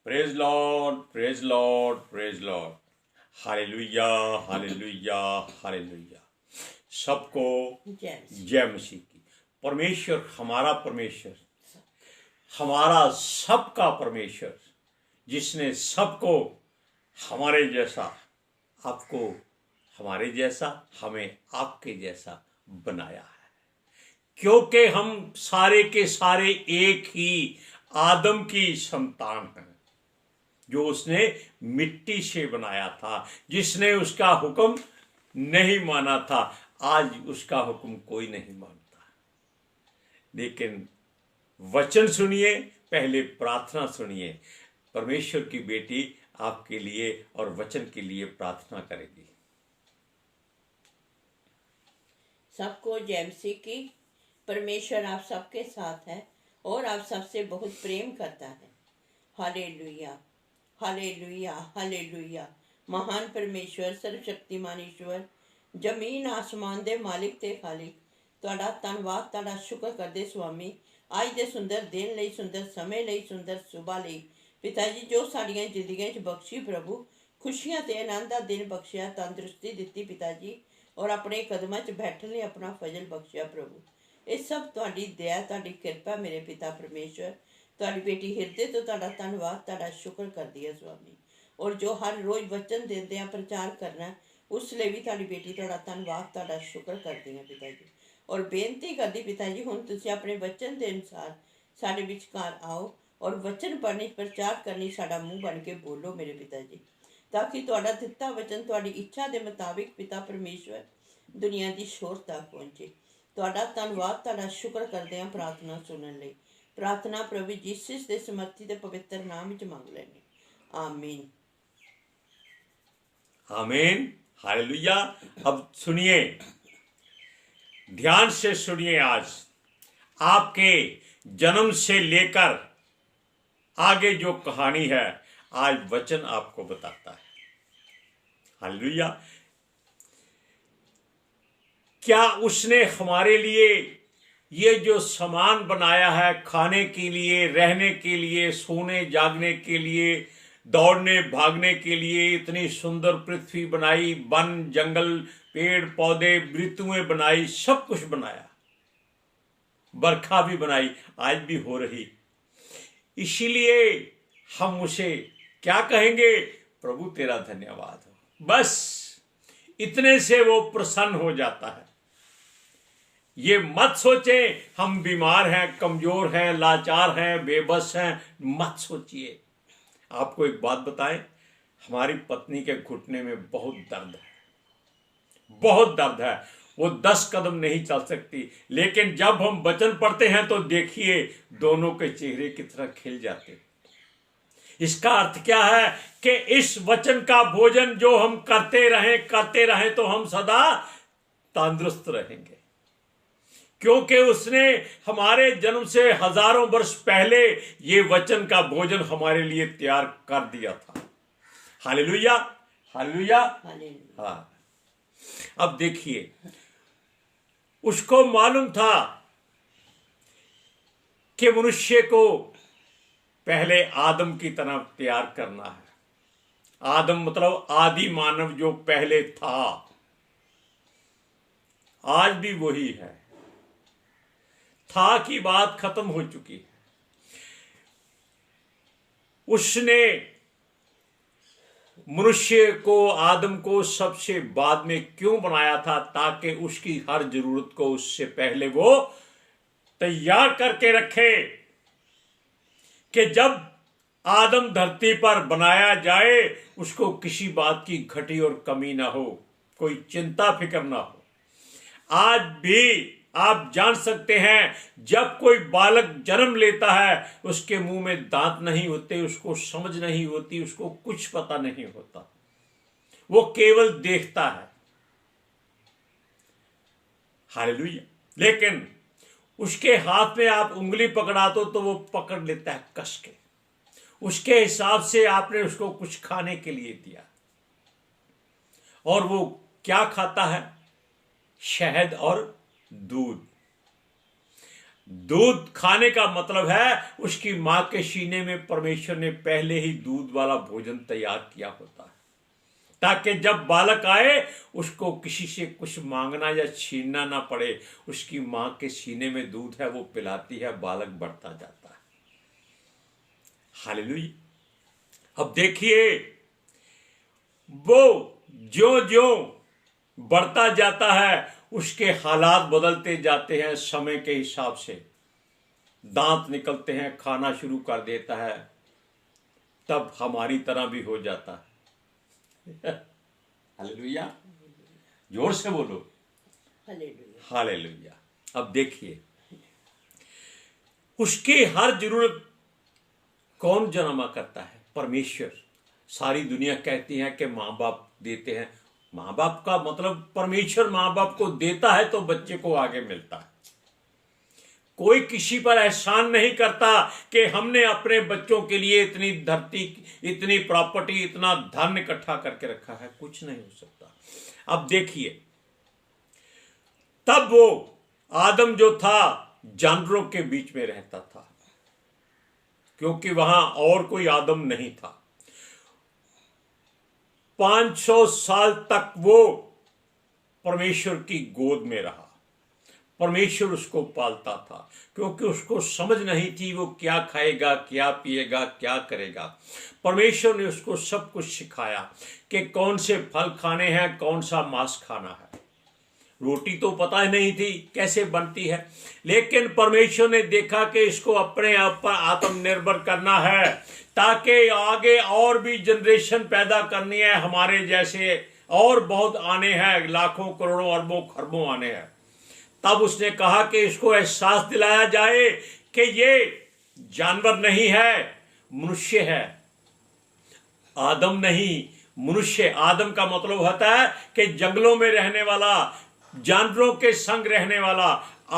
Praise Lord, praise Lord, praise Lord. Hallelujah, hallelujah, hallelujah. सबको जय मसीह की। परमेश्वर, हमारा परमेश्वर, हमारा सबका परमेश्वर, जिसने सबको हमारे जैसा, आपको हमारे जैसा, हमें आपके जैसा बनाया है। क्योंकि हम सारे के सारे एक ही आदम की संतान हैं, जो उसने मिट्टी से बनाया था, जिसने उसका हुक्म नहीं माना था। आज उसका हुक्म कोई नहीं मानता। लेकिन वचन सुनिए, पहले प्रार्थना सुनिए। परमेश्वर की बेटी आपके लिए और वचन के लिए प्रार्थना करेगी। सबको जय मसीह की। परमेश्वर आप सबके साथ है और आप सबसे बहुत प्रेम करता है। Hallelujah, hallelujah, hallelujah. महान परमेश्वर, सर्वशक्तिमान ईश्वर, जमीन आसमान दे मालिक ते खालिक, तुहाडा धन्नवाद, तुहाडा शुक्र करदे स्वामी, अज दे सुंदर दिन लई, सुंदर समय लई, सुंदर सुबह लई। पिता जी, जो साडियां जिंदगियां च बख्शी प्रभु, खुशियां ते आनंद दा दिन बख्शिया, तंदुरुस्ती दित्ती पिता जी, और अपने कदमां च बैठने लई अपना फजल बख्शिया प्रभु। ये सब तुहाडी दया, तुहाडी कृपा मेरे पिता परमेश्वर। तुहाडी बेटी हिरदे तो तुहाडा धन्नवाद, तुहाडा शुक्र करदी है स्वामी। और जो हर रोज वचन देंदे आ प्रचार करना, उस लिए भी तुहाडी बेटी तुहाडा धन्नवाद, तुहाडा शुक्र करदी है पिता जी। और बेनती करदी पिता जी, हुण तुसीं अपने वचन के अनुसार साडे विचकार आओ और वचन पढ़नी, प्रचार करनी, साडा मुंह बन के बोलो मेरे पिता जी, ताकि तुहाडा दिता वचन तुहाडी इच्छा के मुताबिक पिता परमेश्वर दुनिया की शोर तक पहुंचे। तुहाडा धन्नवाद, तुहाडा शुक्र करदे हां प्रार्थना सुनने लई। प्रार्थना प्रभु यीशु दे समर्थी ते पवित्र नाम विच मंग लैने, आमीन, आमीन, हालेलुया। अब सुनिए, ध्यान से सुनिए। आज आपके जन्म से लेकर आगे जो कहानी है, आज वचन आपको बताता है। हालेलुया। क्या उसने हमारे लिए ये जो सामान बनाया है, खाने के लिए, रहने के लिए, सोने जागने के लिए, दौड़ने भागने के लिए, इतनी सुंदर पृथ्वी बनाई, वन जंगल, पेड़ पौधे, ऋतुएं बनाई, सब कुछ बनाया, बरखा भी बनाई, आज भी हो रही। इसीलिए हम उसे क्या कहेंगे? प्रभु तेरा धन्यवाद हो। बस इतने से वो प्रसन्न हो जाता है। ये मत सोचें हम बीमार हैं, कमजोर हैं, लाचार हैं, बेबस हैं, मत सोचिए। आपको एक बात बताएं, हमारी पत्नी के घुटने में बहुत दर्द है, बहुत दर्द है। वो 10 कदम नहीं चल सकती, लेकिन जब हम वचन पढ़ते हैं तो देखिए दोनों के चेहरे की तरह खिल जाते। इसका अर्थ क्या है कि इस वचन का भोजन जो हम करते रहें तो हम सदा तंदुरुस्त रहेंगे, क्योंकि उसने हमारे जन्म से हजारों वर्ष पहले ये वचन का भोजन हमारे लिए तैयार कर दिया था। हालेलुया, हालेलुया, हाँ। अब देखिए, उसको मालूम था कि मनुष्य को पहले आदम की तरफ तैयार करना है। आदम मतलब आदि मानव जो पहले था, आज भी वही है। था की बात खत्म हो चुकी है। उसने मनुष्य को, आदम को सबसे बाद में क्यों बनाया था? ताकि उसकी हर जरूरत को उससे पहले वो तैयार करके रखे कि जब आदम धरती पर बनाया जाए उसको किसी बात की घटी और कमी ना हो, कोई चिंता फिक्र ना हो। आज भी आप जान सकते हैं, जब कोई बालक जन्म लेता है उसके मुंह में दांत नहीं होते, उसको समझ नहीं होती, उसको कुछ पता नहीं होता, वो केवल देखता है। हालेलुया। लेकिन उसके हाथ में आप उंगली पकड़ा दो तो वो पकड़ लेता है कस के। उसके हिसाब से आपने उसको कुछ खाने के लिए दिया, और वो क्या खाता है? शहद और दूध। दूध खाने का मतलब है उसकी मां के सीने में परमेश्वर ने पहले ही दूध वाला भोजन तैयार किया होता है, ताकि जब बालक आए उसको किसी से कुछ मांगना या छीनना ना पड़े। उसकी मां के सीने में दूध है, वो पिलाती है, बालक बढ़ता जाता है। हालेलुया। अब देखिए, वो ज्यों ज्यों बढ़ता जाता है उसके हालात बदलते जाते हैं समय के हिसाब से। दांत निकलते हैं, खाना शुरू कर देता है, तब हमारी तरह भी हो जाता है। हालेलुया, जोर से बोलो हालेलुया। हालेलुया। अब देखिए, उसकी हर जरूरत कौन जमा करता है? परमेश्वर। सारी दुनिया कहती है कि माँ बाप देते हैं। माँ बाप का मतलब परमेश्वर माँ बाप को देता है तो बच्चे को आगे मिलता है। कोई किसी पर एहसान नहीं करता कि हमने अपने बच्चों के लिए इतनी धरती, इतनी प्रॉपर्टी, इतना धन इकट्ठा करके रखा है। कुछ नहीं हो सकता। अब देखिए, तब वो आदम जो था जानवरों के बीच में रहता था, क्योंकि वहां और कोई आदम नहीं था। 500 साल तक वो परमेश्वर की गोद में रहा। परमेश्वर उसको पालता था, क्योंकि उसको समझ नहीं थी वो क्या खाएगा, क्या पिएगा, क्या करेगा। परमेश्वर ने उसको सब कुछ सिखाया कि कौन से फल खाने हैं, कौन सा मांस खाना है। रोटी तो पता ही नहीं थी कैसे बनती है, लेकिन परमेश्वर ने देखा कि इसको अपने आप पर आत्मनिर्भर करना है, ताकि आगे और भी जनरेशन पैदा करनी है हमारे जैसे, और बहुत आने हैं, लाखों करोड़ों अरबों खरबों आने हैं। तब उसने कहा कि इसको एहसास दिलाया जाए कि ये जानवर नहीं है, मनुष्य है। आदम नहीं, मनुष्य। आदम का मतलब होता है कि जंगलों में रहने वाला, जानवरों के संग रहने वाला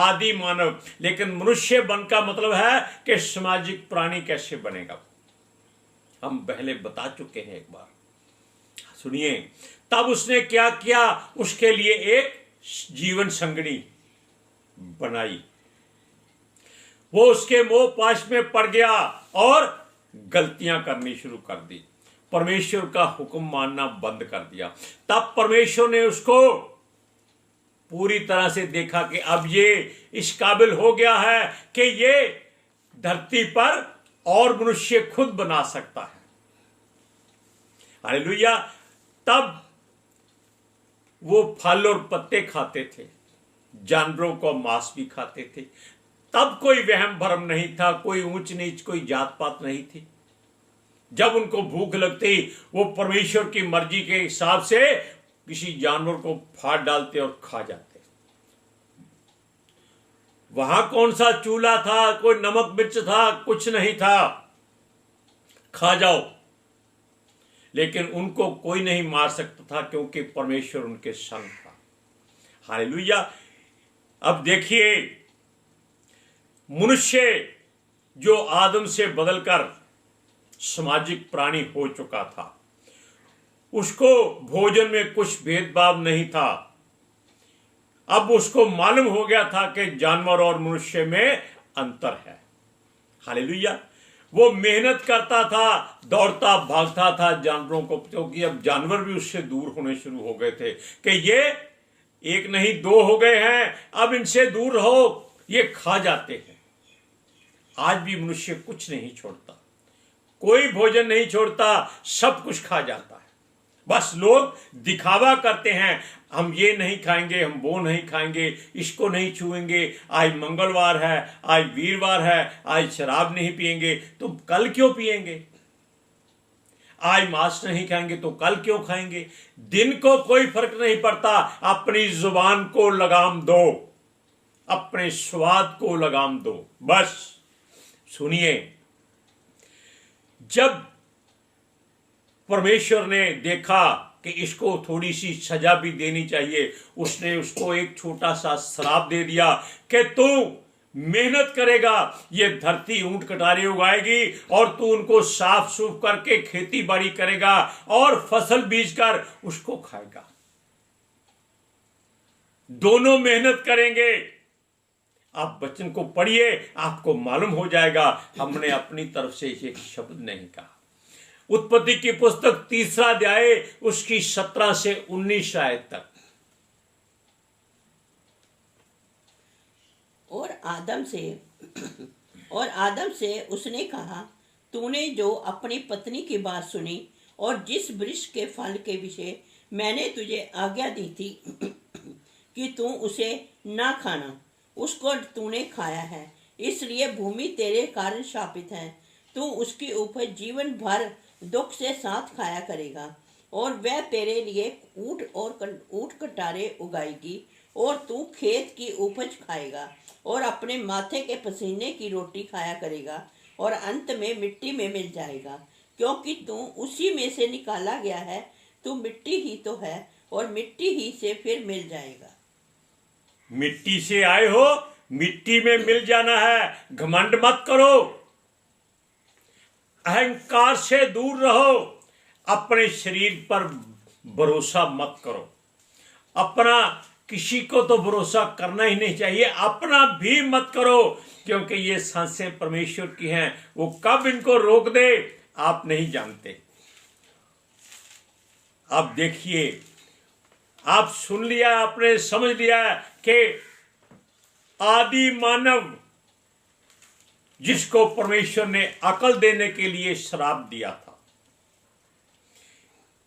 आदि मानव। लेकिन मनुष्य बन का मतलब है कि सामाजिक प्राणी कैसे बनेगा, हम पहले बता चुके हैं एक बार। सुनिए, तब उसने क्या किया? उसके लिए एक जीवन संगनी बनाई। वो उसके मोह पाश में पड़ गया और गलतियां करनी शुरू कर दी। परमेश्वर का हुक्म मानना बंद कर दिया। तब परमेश्वर ने उसको पूरी तरह से देखा कि अब ये इस काबिल हो गया है कि ये धरती पर और मनुष्य खुद बना सकता है। हालेलुया। तब वो फल और पत्ते खाते थे, जानवरों को मांस भी खाते थे। तब कोई वहम भरम नहीं था, कोई ऊंच नीच, कोई जात पात नहीं थी। जब उनको भूख लगती, वो परमेश्वर की मर्जी के हिसाब से किसी जानवर को फाड़ डालते और खा जाते। वहां कौन सा चूल्हा था, कोई नमक मिर्च था, कुछ नहीं था, खा जाओ। लेकिन उनको कोई नहीं मार सकता था, क्योंकि परमेश्वर उनके संग था। हालेलुया। अब देखिए, मनुष्य जो आदम से बदलकर सामाजिक प्राणी हो चुका था, उसको भोजन में कुछ भेदभाव नहीं था। अब उसको मालूम हो गया था कि जानवर और मनुष्य में अंतर है। हालेलुया। वो मेहनत करता था, दौड़ता भागता था जानवरों को, क्योंकि अब जानवर भी उससे दूर होने शुरू हो गए थे कि ये एक नहीं दो हो गए हैं, अब इनसे दूर रहो, ये खा जाते हैं। आज भी मनुष्य कुछ नहीं छोड़ता, कोई भोजन नहीं छोड़ता, सब कुछ खा जाता है। बस लोग दिखावा करते हैं, हम ये नहीं खाएंगे, हम वो नहीं खाएंगे, इसको नहीं छुएंगे, आज मंगलवार है, आज वीरवार है, आज शराब नहीं पिएंगे तो कल क्यों पिएंगे, आज मांस नहीं खाएंगे तो कल क्यों खाएंगे। दिन को कोई फर्क नहीं पड़ता। अपनी जुबान को लगाम दो, अपने स्वाद को लगाम दो। बस सुनिए, जब परमेश्वर ने देखा कि इसको थोड़ी सी सजा भी देनी चाहिए, उसने उसको एक छोटा सा श्राप दे दिया कि तू मेहनत करेगा, ये धरती ऊंट कटारी उगाएगी और तू उनको साफ सूफ करके खेती बाड़ी करेगा और फसल बीज कर उसको खाएगा। दोनों मेहनत करेंगे। आप वचन को पढ़िए, आपको मालूम हो जाएगा। हमने अपनी तरफ से एक शब्द नहीं कहा। उत्पत्ति की पुस्तक 3 अध्याय उसकी 17 से 19 आयत तक। और आदम से उसने कहा, तूने जो अपनी पत्नी की बात सुनी और जिस वृक्ष के फल के विषय मैंने तुझे आज्ञा दी थी कि तू उसे ना खाना, उसको तूने खाया है, इसलिए भूमि तेरे कारण शापित है। तू उसकी उपज जीवन भर दुख से साथ खाया करेगा, और वह तेरे लिए ऊंट कटारे उगाएगी, और तू खेत की उपज खाएगा और अपने माथे के पसीने की रोटी खाया करेगा, और अंत में मिट्टी में मिल जाएगा, क्योंकि तू उसी में से निकाला गया है। तू मिट्टी ही तो है और मिट्टी ही से फिर मिल जाएगा। मिट्टी से आए हो, मिट्टी में मिल जाना है। घमंड मत करो, अहंकार से दूर रहो, अपने शरीर पर भरोसा मत करो। अपना किसी को तो भरोसा करना ही नहीं चाहिए, अपना भी मत करो, क्योंकि ये सांसें परमेश्वर की हैं। वो कब इनको रोक दे आप नहीं जानते। अब देखिए, आप सुन लिया, आपने समझ लिया कि आदि मानव जिसको परमेश्वर ने अकल देने के लिए श्राप दिया था,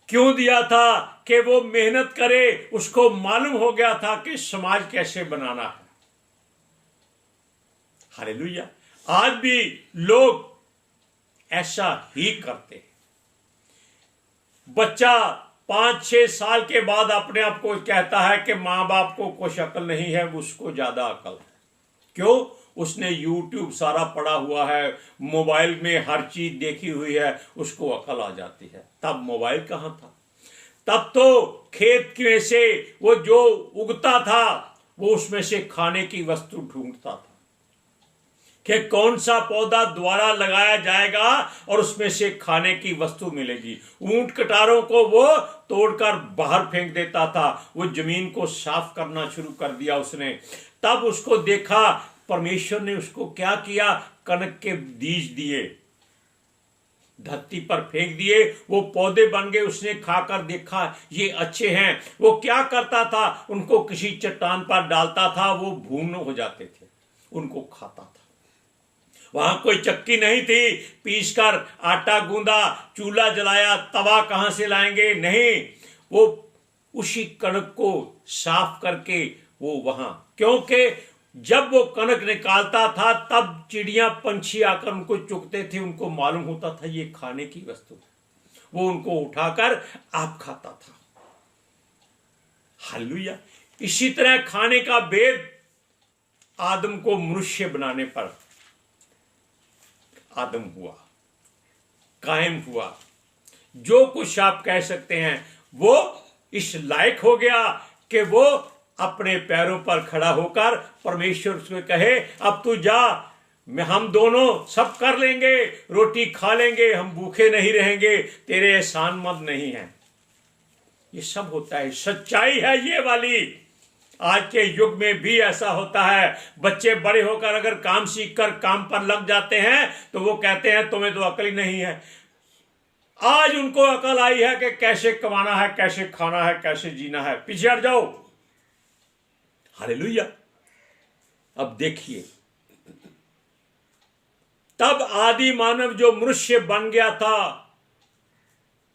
क्यों दिया था? कि वो मेहनत करे। उसको मालूम हो गया था कि समाज कैसे बनाना है। हालेलुया। आज भी लोग ऐसा ही करते हैं। बच्चा 5-6 साल के बाद अपने आप को कहता है कि माँ बाप को कुछ अकल नहीं है, उसको ज्यादा अकल है। क्यों? उसने YouTube सारा पढ़ा हुआ है, मोबाइल में हर चीज देखी हुई है, उसको अकल आ जाती है। तब मोबाइल कहाँ था? तब तो खेत में से वो जो उगता था वो उसमें से खाने की वस्तु ढूंढता था कि कौन सा पौधा द्वारा लगाया जाएगा और उसमें से खाने की वस्तु मिलेगी। ऊंट कटारों को वो तोड़कर बाहर फेंक देता था। वो जमीन को साफ करना शुरू कर दिया उसने। तब उसको देखा, परमेश्वर ने उसको क्या किया? कनक के बीज दिए, धरती पर फेंक दिए, वो पौधे बन गए। उसने खाकर देखा ये अच्छे हैं। वो क्या करता था? उनको किसी चट्टान पर डालता था, वो भून हो जाते थे, उनको खाता था। वहां कोई चक्की नहीं थी, पीस कर आटा गूंदा, चूल्हा जलाया, तवा कहां से लाएंगे? नहीं, वो उसी कणक को साफ करके वो वहां, क्योंकि जब वो कणक निकालता था तब चिड़िया पंछी आकर उनको चुगते थे। उनको मालूम होता था ये खाने की वस्तु है, वो उनको उठाकर आप खाता था। हालेलुया। इसी तरह खाने का भेद आदम को मनुष्य बनाने पर आदम हुआ, कायम हुआ। जो कुछ आप कह सकते हैं, वो इस लायक हो गया कि वो अपने पैरों पर खड़ा होकर परमेश्वर से कहे, अब तू जा, हम दोनों सब कर लेंगे, रोटी खा लेंगे, हम भूखे नहीं रहेंगे, तेरे एहसान मत नहीं है। ये सब होता है, सच्चाई है ये वाली। आज के युग में भी ऐसा होता है। बच्चे बड़े होकर अगर काम सीखकर काम पर लग जाते हैं तो वो कहते हैं तुम्हें तो अकल ही नहीं है। आज उनको अकल आई है कि कैसे कमाना है, कैसे खाना है, कैसे जीना है। पीछे हट जाओ। हालेलुया। अब देखिए, तब आदि मानव जो मनुष्य बन गया था,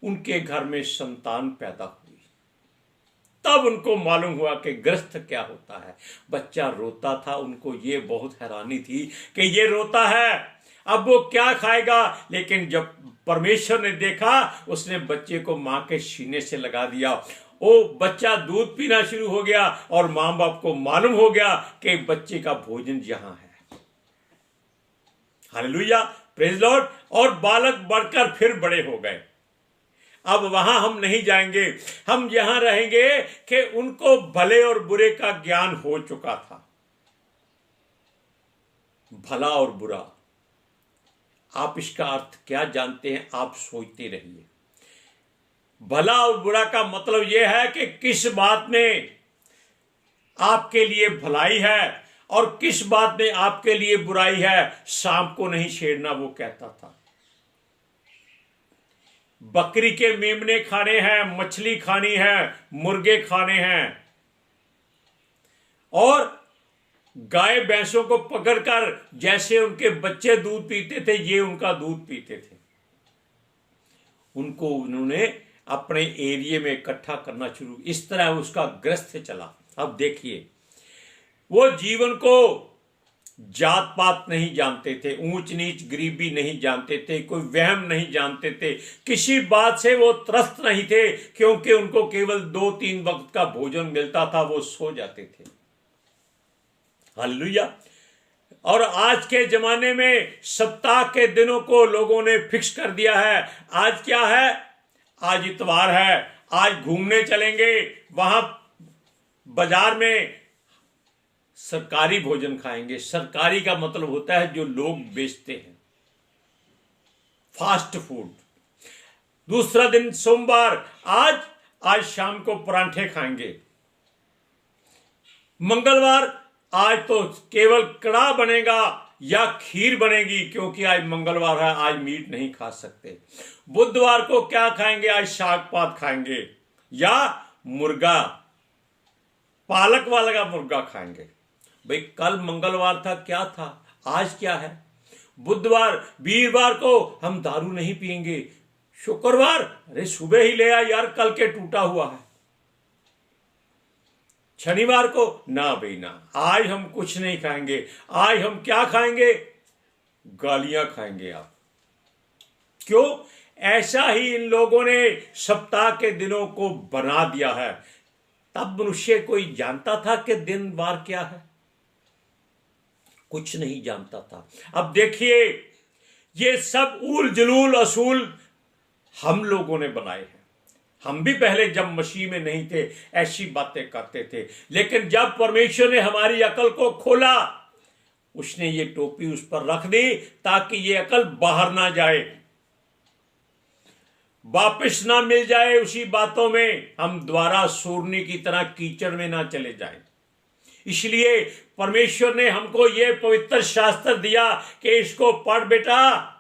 उनके घर में संतान पैदा हुई। तब उनको मालूम हुआ कि गृहस्थ क्या होता है। बच्चा रोता था, उनको ये बहुत हैरानी थी कि ये रोता है, अब वो क्या खाएगा। लेकिन जब परमेश्वर ने देखा, उसने बच्चे को मां के सीने से लगा दिया। वो बच्चा दूध पीना शुरू हो गया और मां बाप को मालूम हो गया कि बच्चे का भोजन यहां है। Hallelujah, praise Lord. और बालक बढ़कर फिर बड़े हो गए। अब वहां हम नहीं जाएंगे, हम यहां रहेंगे कि उनको भले और बुरे का ज्ञान हो चुका था। भला और बुरा, आप इसका अर्थ क्या जानते हैं? आप सोचते रहिए। भला और बुरा का मतलब यह है कि किस बात में आपके लिए भलाई है और किस बात में आपके लिए बुराई है, सांप को नहीं छेड़ना, वो कहता था। बकरी के मेमने खाने हैं, मछली खानी है, मुर्गे खाने हैं, और गाय भैंसों को पकड़कर जैसे उनके बच्चे दूध पीते थे, ये उनका दूध पीते थे। उनको उन्होंने अपने एरिया में इकट्ठा करना शुरू, इस तरह उसका ग्रस्त चला। अब देखिए, वो जीवन को जात पात नहीं जानते थे, ऊंच नीच गरीबी नहीं जानते थे, कोई वहम नहीं जानते थे, किसी बात से वो त्रस्त नहीं थे, क्योंकि उनको केवल 2-3 वक्त का भोजन मिलता था, वो सो जाते थे। हालेलुया। और आज के जमाने में सप्ताह के दिनों को लोगों ने फिक्स कर दिया है। आज क्या है? आज इतवार है, आज घूमने चलेंगे, वहां बाजार में सरकारी भोजन खाएंगे। सरकारी का मतलब होता है जो लोग बेचते हैं, फास्ट फूड। दूसरा दिन सोमवार, आज शाम को परांठे खाएंगे। मंगलवार, आज तो केवल कड़ा बनेगा या खीर बनेगी, क्योंकि आज मंगलवार है, आज मीट नहीं खा सकते। बुधवार को क्या खाएंगे? आज साग पात खाएंगे या मुर्गा, पालक वाला का मुर्गा खाएंगे। भाई कल मंगलवार था, क्या था? आज क्या है? बुधवार, वीरवार को हम दारू नहीं पिएंगे। शुक्रवार, अरे सुबह ही ले आ यार, कल के टूटा हुआ है। शनिवार को, ना भाई ना, आज हम कुछ नहीं खाएंगे। आज हम क्या खाएंगे? गालियां खाएंगे। आप क्यों? ऐसा ही इन लोगों ने सप्ताह के दिनों को बना दिया है। तब मनुष्य कोई जानता था कि दिन वार क्या है? कुछ नहीं जानता था। अब देखिए, ये सब ऊल जलूल असूल हम लोगों ने बनाए हैं। हम भी पहले जब मसीह में नहीं थे ऐसी बातें करते थे, लेकिन जब परमेश्वर ने हमारी अकल को खोला, उसने ये टोपी उस पर रख दी ताकि ये अकल बाहर ना जाए, वापस ना मिल जाए उसी बातों में, हम द्वारा सूरनी की तरह कीचड़ में ना चले जाएं। इसलिए परमेश्वर ने हमको ये पवित्र शास्त्र दिया कि इसको पढ़ बेटा,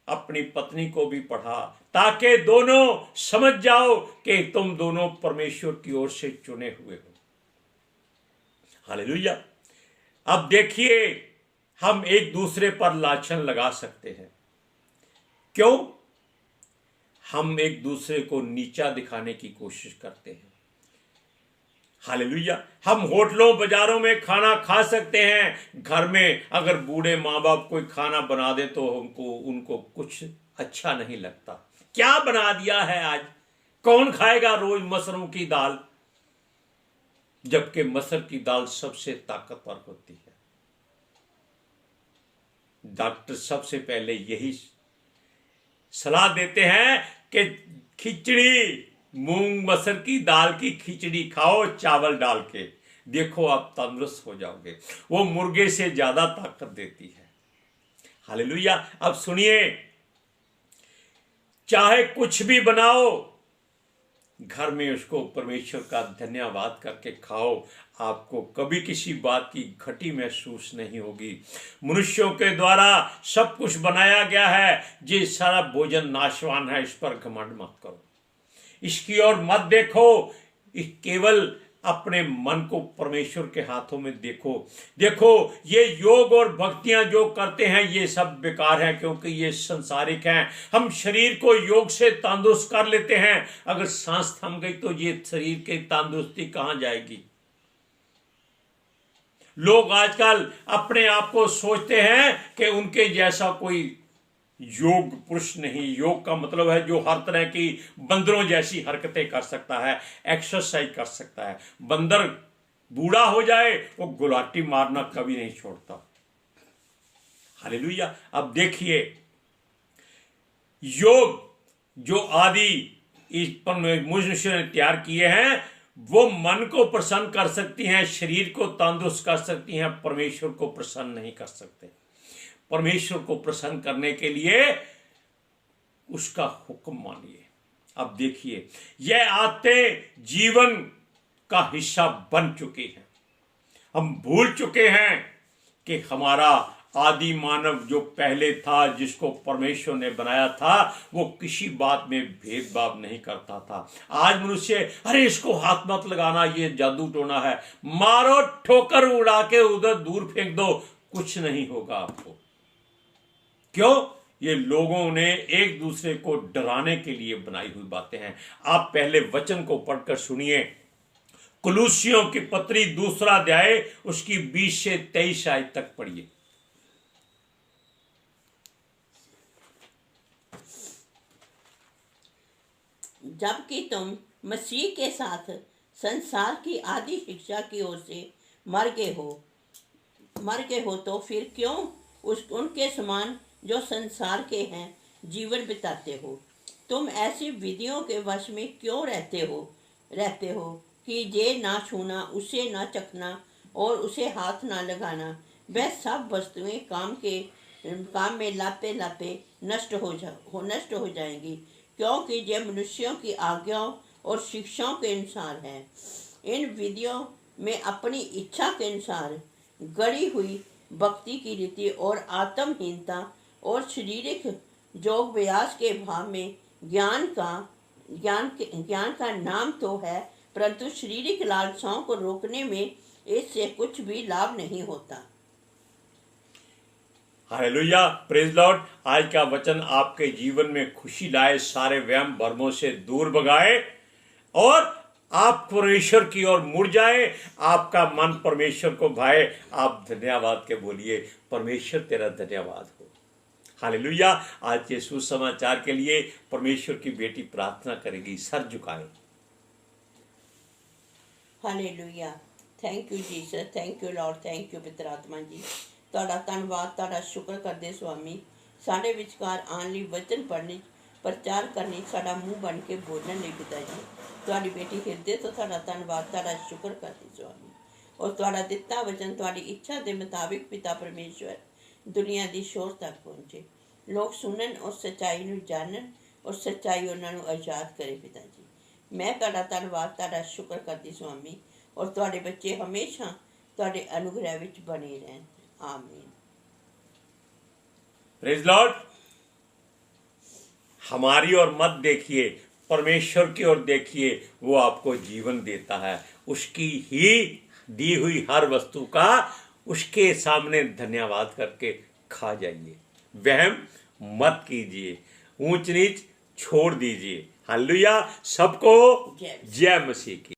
अपनी पत्नी को भी पढ़ा, ताकि दोनों समझ जाओ कि तुम दोनों परमेश्वर की ओर से चुने हुए हो। हालेलुया। अब देखिए, हम एक दूसरे पर लाछन लगा सकते हैं। क्यों? हम एक दूसरे को नीचा दिखाने की कोशिश करते हैं। हालेलुया। हम होटलों बाजारों में खाना खा सकते हैं, घर में अगर बूढ़े माँ बाप कोई खाना बना दे तो उनको कुछ अच्छा नहीं लगता। क्या बना दिया है आज? कौन खाएगा रोज मसरों की दाल? जबकि मसर की दाल सबसे ताकतवर होती है। डॉक्टर सबसे पहले यही सलाह देते हैं कि खिचड़ी, मूंग मसर की दाल की खिचड़ी खाओ चावल डाल के, देखो आप तंदुरुस्त हो जाओगे। वो मुर्गे से ज्यादा ताकत देती है। हालेलुया। अब सुनिए, चाहे कुछ भी बनाओ, घर में उसको परमेश्वर का धन्यवाद करके खाओ, आपको कभी किसी बात की घटी महसूस नहीं होगी। मनुष्यों के द्वारा सब कुछ बनाया गया है, ये सारा भोजन नाशवान है, इस पर घमंड मत करो, इसकी ओर मत देखो, केवल अपने मन को परमेश्वर के हाथों में देखो। ये योग और भक्तियां जो करते हैं ये सब बेकार है, क्योंकि ये संसारिक हैं। हम शरीर को योग से तंदुरुस्त कर लेते हैं, अगर सांस थम गई तो ये शरीर की तंदुरुस्ती कहां जाएगी? लोग आजकल अपने आप को सोचते हैं कि उनके जैसा कोई योग पुरुष नहीं। योग का मतलब है जो हर तरह की बंदरों जैसी हरकतें कर सकता है, एक्सरसाइज कर सकता है। बंदर बूढ़ा हो जाए वो गुलाटी मारना कभी नहीं छोड़ता। हालेलुया। अब देखिए, योग जो आदि इस पर मनुष्य ने तैयार किए हैं, वो मन को प्रसन्न कर सकती हैं, शरीर को तंदुरुस्त कर सकती हैं, परमेश्वर को प्रसन्न नहीं कर सकते। परमेश्वर को प्रसन्न करने के लिए उसका हुक्म मानिए। अब देखिए, यह आदतें जीवन का हिस्सा बन चुकी हैं। हम भूल चुके हैं कि हमारा आदि मानव जो पहले था, जिसको परमेश्वर ने बनाया था, वो किसी बात में भेदभाव नहीं करता था। आज मनुष्य, अरे इसको हाथ मत लगाना, ये जादू टोना है, मारो, ठोकर उड़ा के उधर दूर फेंक दो, कुछ नहीं होगा आपको। क्यों? ये लोगों ने एक दूसरे को डराने के लिए बनाई हुई बातें हैं। आप पहले वचन को पढ़कर सुनिए, कुलुसियों की पत्री 2 अध्याय उसकी 20 से 23 आयत तक पढ़िए। जबकि तुम मसीह के साथ संसार की आदि शिक्षा की ओर से मर गए हो तो फिर क्यों उनके समान जो संसार के हैं जीवन बिताते हो? तुम ऐसी विधियों के वश में क्यों रहते हो कि ये ना छूना, उसे ना चखना और उसे हाथ ना लगाना, वह सब वस्तुएं काम में लाते लाते नष्ट हो जाएंगी, क्योंकि ये मनुष्यों की आज्ञाओं और शिक्षाओं के अनुसार है। इन विधियों में अपनी इच्छा के अनुसार गढ़ी हुई भक्ति की रीति और आत्महीनता और शारीरिक जोग व्यास के भाव में ज्ञान का नाम तो है, परंतु शारीरिक लालसाओं को रोकने में इससे कुछ भी लाभ नहीं होता। Hallelujah, praise Lord. आज का वचन आपके जीवन में खुशी लाए, सारे वहम भरमों से दूर भगाए और आप परमेश्वर की ओर मुड़ जाए, आपका मन परमेश्वर को भाए। आप धन्यवाद के बोलिए, परमेश्वर तेरा धन्यवाद हो। हालेलुया। आज के सुसमाचार के लिए परमेश्वर की बेटी प्रार्थना करेगी, सर झुकाए। Hallelujah. Thank you Jesus, thank you Lord, thank you पवित्र आत्मा जी। ਤੁਹਾਡਾ ਧੰਨਵਾਦ, ਤੁਹਾਡਾ ਸ਼ੁਕਰ ਕਰਦੇ ਸੁਆਮੀ, ਸਾਡੇ ਵਿਚਕਾਰ ਆਉਣ ਲਈ, ਵਚਨ ਪੜ੍ਹਨੀ, ਪ੍ਰਚਾਰ ਕਰਨੀ, ਸਾਡਾ ਮੂੰਹ ਬਣ ਕੇ ਬੋਲਣ ਲਈ ਪਿਤਾ ਜੀ। ਤੁਹਾਡੀ ਬੇਟੀ ਹਿਰਦੇ ਤੋਂ ਤੁਹਾਡਾ ਧੰਨਵਾਦ, ਤੁਹਾਡਾ ਸ਼ੁਕਰ ਕਰਦੀ ਸੁਆਮੀ। ਔਰ ਤੁਹਾਡਾ ਦਿੱਤਾ ਵਚਨ ਤੁਹਾਡੀ ਇੱਛਾ ਦੇ ਮੁਤਾबिक ਪਿਤਾ ਪਰਮੇਸ਼ਵਰ ਦੁਨੀਆ ਦੀ ਸ਼ੋਰ ਤੱਕ ਪਹੁੰਚੇ, ਲੋਕ ਸੁਣਨ ਔਰ ਸੱਚਾਈ ਨੂੰ ਜਾਣਨ ਔਰ ਸੱਚਾਈ ਉਹਨਾਂ ਨੂੰ ਆਜ਼ਾਦ ਕਰੇ ਪਿਤਾ ਜੀ। ਮੈਂ ਤੁਹਾਡਾ ਧੰਨਵਾਦ, ਤੁਹਾਡਾ ਸ਼ੁਕਰ ਕਰਦੀ ਸੁਆਮੀ। ਔਰ ਤੁਹਾਡੇ ਬੱਚੇ ਹਮੇਸ਼ਾ ਤੁਹਾਡੇ ਅਨੁਗ੍ਰਹਿ ਵਿੱਚ ਬਣੇ ਰਹਿਣ। आमीन। Praise Lord. हमारी ओर मत देखिए, परमेश्वर की ओर देखिए, वो आपको जीवन देता है। उसकी ही दी हुई हर वस्तु का उसके सामने धन्यवाद करके खा जाइए। वहम मत कीजिए, ऊंच नीच छोड़ दीजिए। हालेलुया। सबको जय मसीह की।